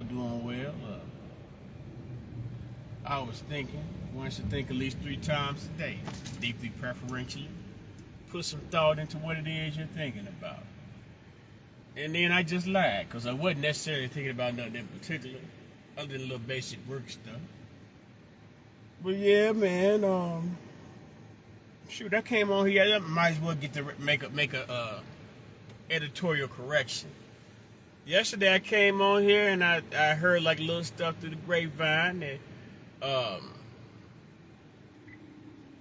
doing well. I was thinking, one should think at least 3 times a day, deeply preferentially. Put some thought into what it is you're thinking about. And then I just lied, because I wasn't necessarily thinking about nothing in particular, other than little basic work stuff. But yeah, man, shoot, I came on here. I might as well get to make a editorial correction. Yesterday I came on here and I heard like little stuff through the grapevine that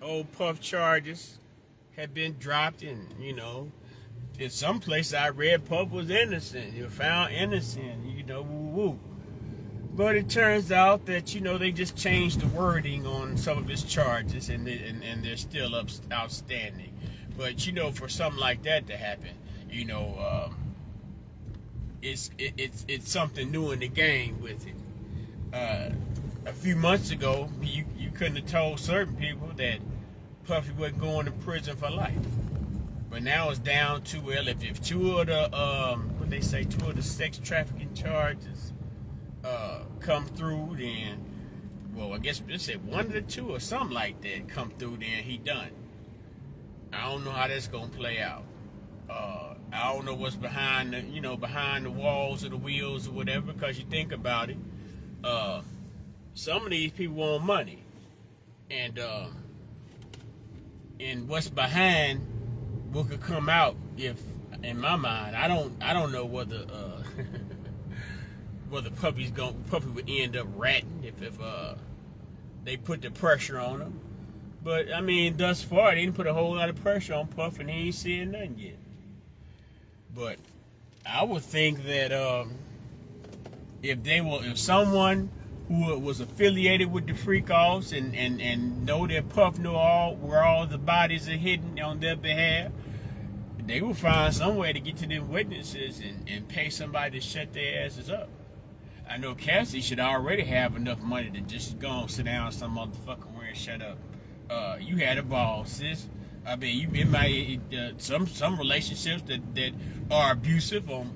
old Puff charges had been dropped, and in some places I read Puff was innocent. He was found innocent, woo woo. But it turns out that they just changed the wording on some of his charges, and they're still outstanding. But for something like that to happen, it's something new in the game with it. A few months ago, you couldn't have told certain people that Puffy wasn't going to prison for life. But now it's down to, well, if two of the sex trafficking charges come through, then, well, I guess they said one of the two or something like that come through, then he done. I don't know how that's gonna play out. I don't know what's behind the walls or the wheels or whatever, because you think about it, some of these people want money, and what's behind what could come out, if, in my mind, I don't know whether whether Puffy would end up ratting if they put the pressure on him. But I mean, thus far they didn't put a whole lot of pressure on Puff, and he ain't seeing nothing yet. But I would think that if someone who was affiliated with the freak-offs and know that Puff know where all the bodies are hidden on their behalf, they will find some way to get to them witnesses and pay somebody to shut their asses up. I know Cassie should already have enough money to just go and sit down some motherfucker where and shut up. You had a ball, sis. I mean, some relationships that are abusive on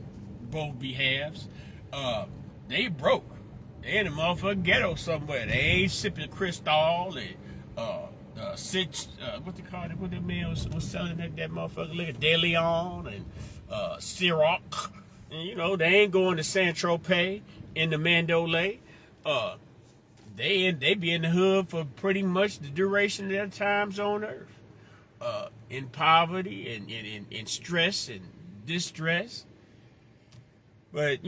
both behalves, they broke. They in the motherfucking ghetto somewhere. They ain't sipping Cristal and what they call it? What that man was selling that motherfucker liquor, De Leon and Ciroc. And they ain't going to San Tropez in the Mandalay. They be in the hood for pretty much the duration of their times on earth. In poverty and in stress and distress. But,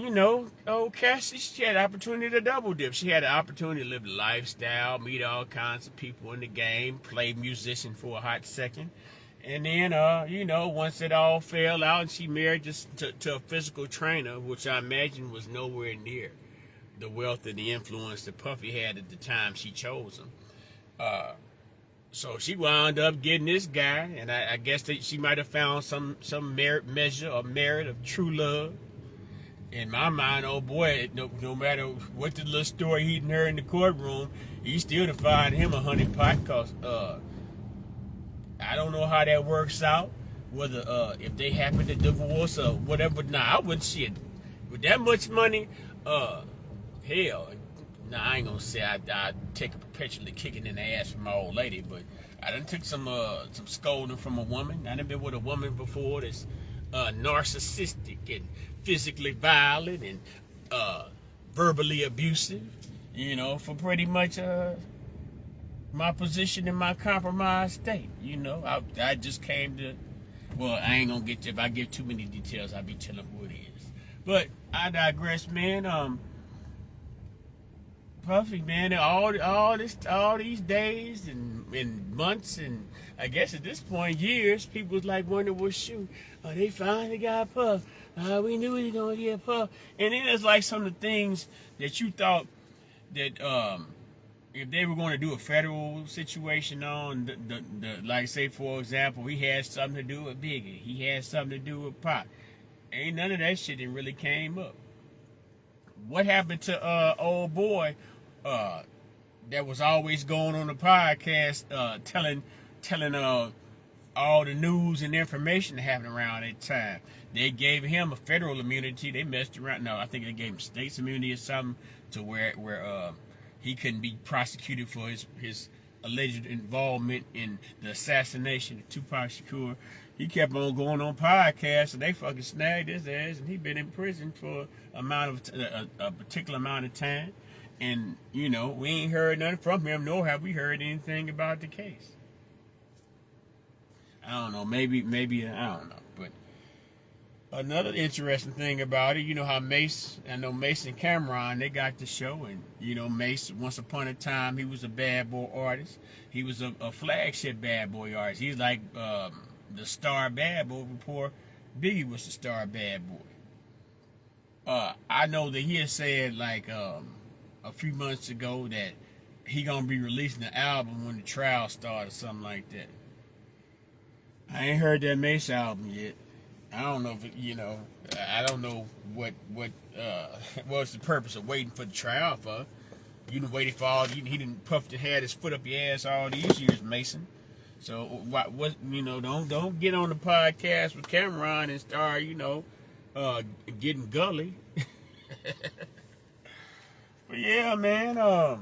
Cassie, she had the opportunity to double dip. She had the opportunity to live the lifestyle, meet all kinds of people in the game, play musician for a hot second. And then, once it all fell out and she married just to a physical trainer, which I imagine was nowhere near the wealth and the influence that Puffy had at the time she chose him. So she wound up getting this guy, and I guess that she might have found some measure of true love. In my mind, oh boy, no matter what the little story he'd heard in the courtroom, he still to find him a honey pot, because I don't know how that works out, whether if they happen to divorce or whatever. Nah, I wouldn't see it. With that much money, hell, I ain't gonna say I'd take a perpetually kicking in the ass from my old lady, but I done took some scolding from a woman. I done been with a woman before that's narcissistic and physically violent and verbally abusive, for pretty much my position in my compromised state. I just came to, well, I ain't gonna get to, if I give too many details, I'll be telling who it is. But I digress, man. Puffy, man, all these days and months, and I guess at this point years, people was like wondering, well, shoot, they finally got Puff. We knew he was gonna get Puff. And then it's like some of the things that you thought that if they were going to do a federal situation on the like, say for example, he had something to do with Biggie, he had something to do with Pac. Ain't none of that shit that really came up. What happened to old boy that was always going on the podcast telling all the news and information that happened around that time. They gave him a federal immunity. They messed around. No, I think they gave him state's immunity or something to where he couldn't be prosecuted for his alleged involvement in the assassination of Tupac Shakur. He kept on going on podcasts, and they fucking snagged his ass, and he been in prison for a particular amount of time. And you know, we ain't heard nothing from him, nor have we heard anything about the case. I don't know, maybe I don't know. But another interesting thing about it, you know how Mase and Cameron, they got the show, and you know Mase, once upon a time, he was a bad boy artist. He was a flagship bad boy artist. He's like the star bad boy before Biggie was the star bad boy. I know that he had said like a few months ago that he gonna be releasing the album when the trial starts or something like that. I ain't heard that Mase album yet. I don't know if it, you know. I don't know what's the purpose of waiting for the trial for. You done waited for all. He didn't had his foot up your ass all these years, Mason. So what you know? Don't get on the podcast with Cameron and start getting gully. But yeah, man. I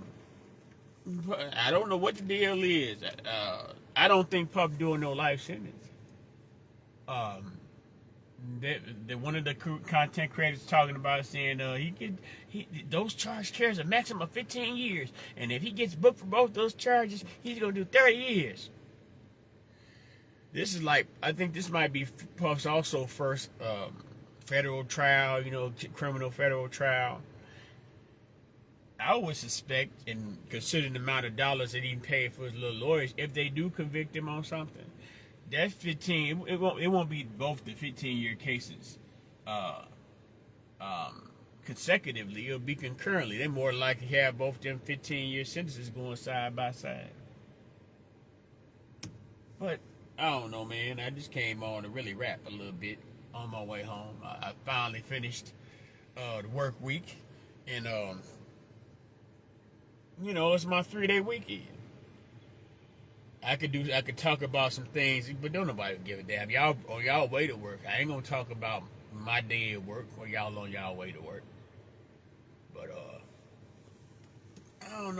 don't know what the deal is. I don't think Puff doing no life sentence. One of the content creators talking about saying those charge carries a maximum of 15 years, and if he gets booked for both those charges, he's gonna do 30 years. This is like, I think this might be Puff's also first federal trial, criminal federal trial. I would suspect, and considering the amount of dollars that he paid for his little lawyers, if they do convict him on something, that 15, it won't be both the 15-year cases consecutively. It'll be concurrently. They're more likely to have both them 15-year sentences going side by side. But I don't know, man. I just came on to really rap a little bit on my way home. I finally finished the work week, and it's my 3-day weekend. I could talk about some things, but don't nobody give a damn. Y'all on y'all way to work. I ain't gonna talk about my day at work or y'all on y'all way to work. But I don't know.